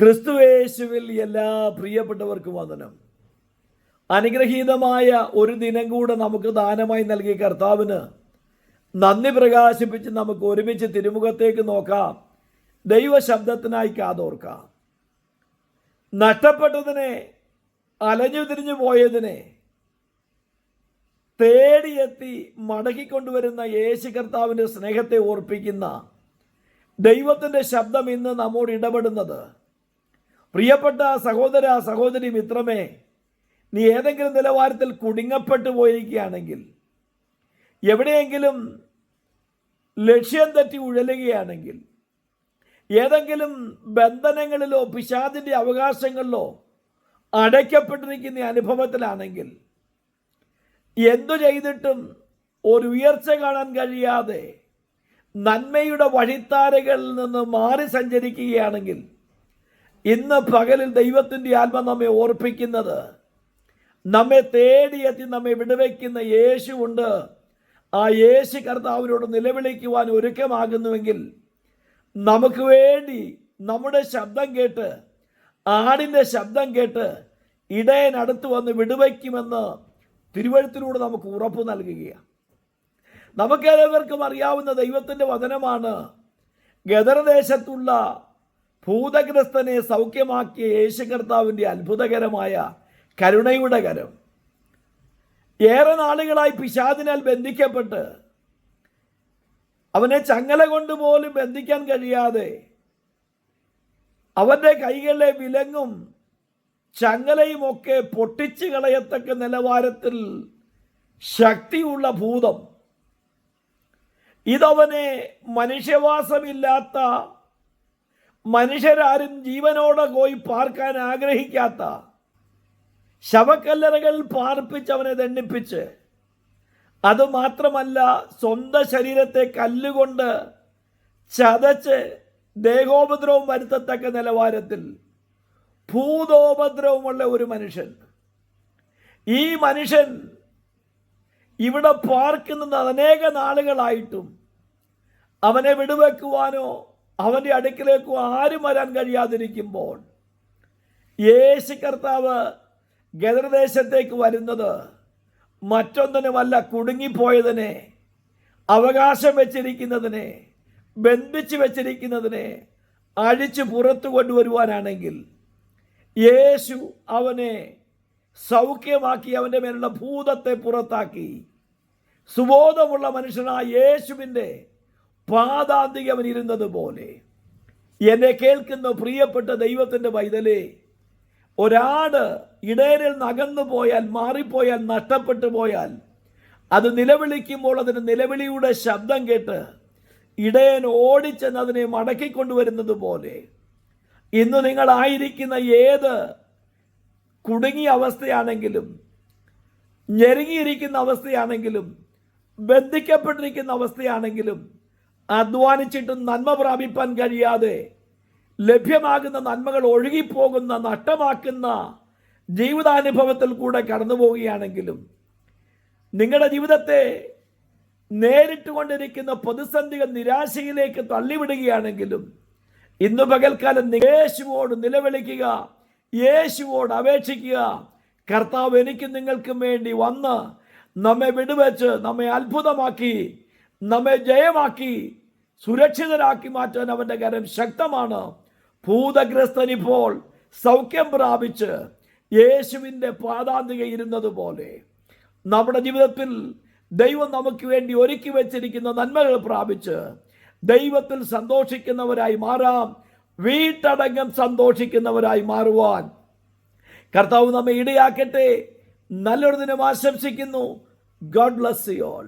ക്രിസ്തുയേശുവിൽ എല്ലാ പ്രിയപ്പെട്ടവർക്കും വന്ദനം. അനുഗ്രഹീതമായ ഒരു ദിനം കൂടെ നമുക്ക് ദാനമായി നൽകിയ കർത്താവിന് നന്ദി പ്രകാശിപ്പിച്ച് നമുക്ക് ഒരുമിച്ച് തിരുമുഖത്തേക്ക് നോക്കാം. ദൈവശബ്ദത്തിനായി കാതോർക്കാം. നഷ്ടപ്പെട്ടതിനെ, അലഞ്ഞു തിരിഞ്ഞു പോയതിനെ തേടിയെത്തി മടക്കിക്കൊണ്ടുവരുന്ന യേശു കർത്താവിൻ്റെ സ്നേഹത്തെ ഓർപ്പിക്കുന്ന ദൈവത്തിൻ്റെ ശബ്ദം ഇന്ന് നമ്മോട് ഇടപെടുന്നത്. പ്രിയപ്പെട്ട സഹോദര, സഹോദരി, മിത്രമേ, നീ ഏതെങ്കിലും നിലവാരത്തിൽ കുടുങ്ങപ്പെട്ടു പോയിരിക്കുകയാണെങ്കിൽ, എവിടെയെങ്കിലും ലക്ഷ്യം തെറ്റി ഉഴലുകയാണെങ്കിൽ, ഏതെങ്കിലും ബന്ധനങ്ങളിലോ പിശാചിൻ്റെ അവകാശങ്ങളിലോ അടയ്ക്കപ്പെട്ടിരിക്കുന്ന അനുഭവത്തിലാണെങ്കിൽ, എന്തു ചെയ്തിട്ടും ഒരു ഉയർച്ച കാണാൻ കഴിയാതെ നന്മയുടെ വഴിത്താരകളിൽ നിന്ന് മാറി സഞ്ചരിക്കുകയാണെങ്കിൽ, ഇന്ന് പകലിൽ ദൈവത്തിൻ്റെ ആത്മ നമ്മെ ഓർപ്പിക്കുന്നത്, നമ്മെ തേടിയെത്തി നമ്മെ വിടുവയ്ക്കുന്ന യേശുവുണ്ട്. ആ യേശു കർത്താവിനോട് നിലവിളിക്കുവാൻ ഒരുക്കമാകുന്നുവെങ്കിൽ, നമുക്ക് വേണ്ടി നമ്മുടെ ശബ്ദം കേട്ട്, ആടിൻ്റെ ശബ്ദം കേട്ട് ഇടയനടുത്ത് വന്ന് വിടുവയ്ക്കുമെന്ന് തിരുവഴുത്തിലൂടെ നമുക്ക് ഉറപ്പ് നൽകുകയാണ്. നമുക്കേവർക്കും അറിയാവുന്ന ദൈവത്തിൻ്റെ വചനമാണ്. ഗദർദേശത്തുള്ള ഭൂതഗ്രസ്തനെ സൗഖ്യമാക്കിയ യേശു കർത്താവിൻ്റെ അത്ഭുതകരമായ കരുണയുടെ കരം. ഏറെ നാളുകളായി പിശാചിനാൽ ബന്ധിക്കപ്പെട്ട് അവനെ ചങ്ങല കൊണ്ടുപോലും ബന്ധിക്കാൻ കഴിയാതെ അവൻ്റെ കൈകളിലെ വിലങ്ങും ചങ്ങലയും ഒക്കെ പൊട്ടിച്ചു കളയത്തക്ക നിലവാരത്തിൽ ശക്തിയുള്ള ഭൂതം, ഇതവനെ മനുഷ്യവാസമില്ലാത്ത, മനുഷ്യരാരും ജീവനോടെ പോയി പാർക്കാൻ ആഗ്രഹിക്കാത്ത ശവക്കല്ലറകൾ പാർപ്പിച്ച് അവനെ ദണ്ഡിപ്പിച്ച്, അതുമാത്രമല്ല സ്വന്തം ശരീരത്തെ കല്ലുകൊണ്ട് ചതച്ച് ദേഹോപദ്രവം വരുത്തത്തക്ക നിലവാരത്തിൽ ഭൂതോപദ്രവമുള്ള ഒരു മനുഷ്യൻ. ഈ മനുഷ്യൻ ഇവിടെ പാർക്കുന്നത് അനേക നാളുകളായിട്ടും അവനെ വിടുവെക്കുവാനോ അവൻ്റെ അടുക്കിലേക്കോ ആരും വരാൻ കഴിയാതിരിക്കുമ്പോൾ, യേശു കർത്താവ് ഗദർദേശത്തേക്ക് വരുന്നത് മറ്റൊന്നിനുമല്ല, കുടുങ്ങിപ്പോയതിനെ, അവകാശം വെച്ചിരിക്കുന്നതിനെ, ബന്ധിച്ചു വെച്ചിരിക്കുന്നതിനെ അഴിച്ച് പുറത്തു കൊണ്ടുവരുവാനാണെങ്കിൽ, യേശു അവനെ സൗഖ്യമാക്കി അവൻ്റെ മേലുള്ള ഭൂതത്തെ പുറത്താക്കി സുബോധമുള്ള മനുഷ്യനായ യേശുവിൻ്റെ പാദാന്തിക അവൻ ഇരുന്നത് പോലെ, എന്നെ കേൾക്കുന്ന പ്രിയപ്പെട്ട ദൈവത്തിൻ്റെ പൈതലേ, ഒരാട് ഇടയനിൽ നകന്നു പോയാൽ, മാറിപ്പോയാൽ, നഷ്ടപ്പെട്ടു പോയാൽ, അത് നിലവിളിക്കുമ്പോൾ അതിന് നിലവിളിയുടെ ശബ്ദം കേട്ട് ഇടയൻ ഓടിച്ചെന്ന് അതിനെ മടക്കിക്കൊണ്ടുവരുന്നത് പോലെ, ഇന്ന് നിങ്ങളായിരിക്കുന്ന ഏത് കുടുങ്ങിയ അവസ്ഥയാണെങ്കിലും, ഞെരുങ്ങിയിരിക്കുന്ന അവസ്ഥയാണെങ്കിലും, ബന്ധിക്കപ്പെട്ടിരിക്കുന്ന അവസ്ഥയാണെങ്കിലും, അധ്വാനിച്ചിട്ടും നന്മ പ്രാപിപ്പാൻ കഴിയാതെ ലഭ്യമാകുന്ന നന്മകൾ ഒഴുകിപ്പോകുന്ന, നഷ്ടമാക്കുന്ന ജീവിതാനുഭവത്തിൽ കൂടെ കടന്നു പോവുകയാണെങ്കിലും, നിങ്ങളുടെ ജീവിതത്തെ നേരിട്ടുകൊണ്ടിരിക്കുന്ന പ്രതിസന്ധികൾ നിരാശയിലേക്ക് തള്ളിവിടുകയാണെങ്കിലും, ഇന്ന് പകൽക്കാലം യേശുവോട് നിലവിളിക്കുക, യേശുവോട് അപേക്ഷിക്കുക. കർത്താവ് എനിക്കും നിങ്ങൾക്കും വേണ്ടി വന്ന് നമ്മെ വിടുവെച്ച്, നമ്മെ അത്ഭുതമാക്കി, നമ്മെ ജയമാക്കി, സുരക്ഷിതരാക്കി മാറ്റാൻ അവൻ്റെ കരം ശക്തമാണ്. ഭൂതഗ്രസ്തനിപ്പോൾ സൗഖ്യം പ്രാപിച്ച് യേശുവിൻ്റെ പാദാന്തിക ഇരുന്നത് പോലെ, നമ്മുടെ ജീവിതത്തിൽ ദൈവം നമുക്ക് വേണ്ടി ഒരുക്കി വെച്ചിരിക്കുന്ന നന്മകൾ പ്രാപിച്ച് ദൈവത്തിൽ സന്തോഷിക്കുന്നവരായി മാറാം. വീട്ടടങ്കം സന്തോഷിക്കുന്നവരായി മാറുവാൻ കർത്താവ് നമ്മെ ഇടയാക്കട്ടെ. നല്ലൊരു ദിനം ആശംസിക്കുന്നു. God bless you all.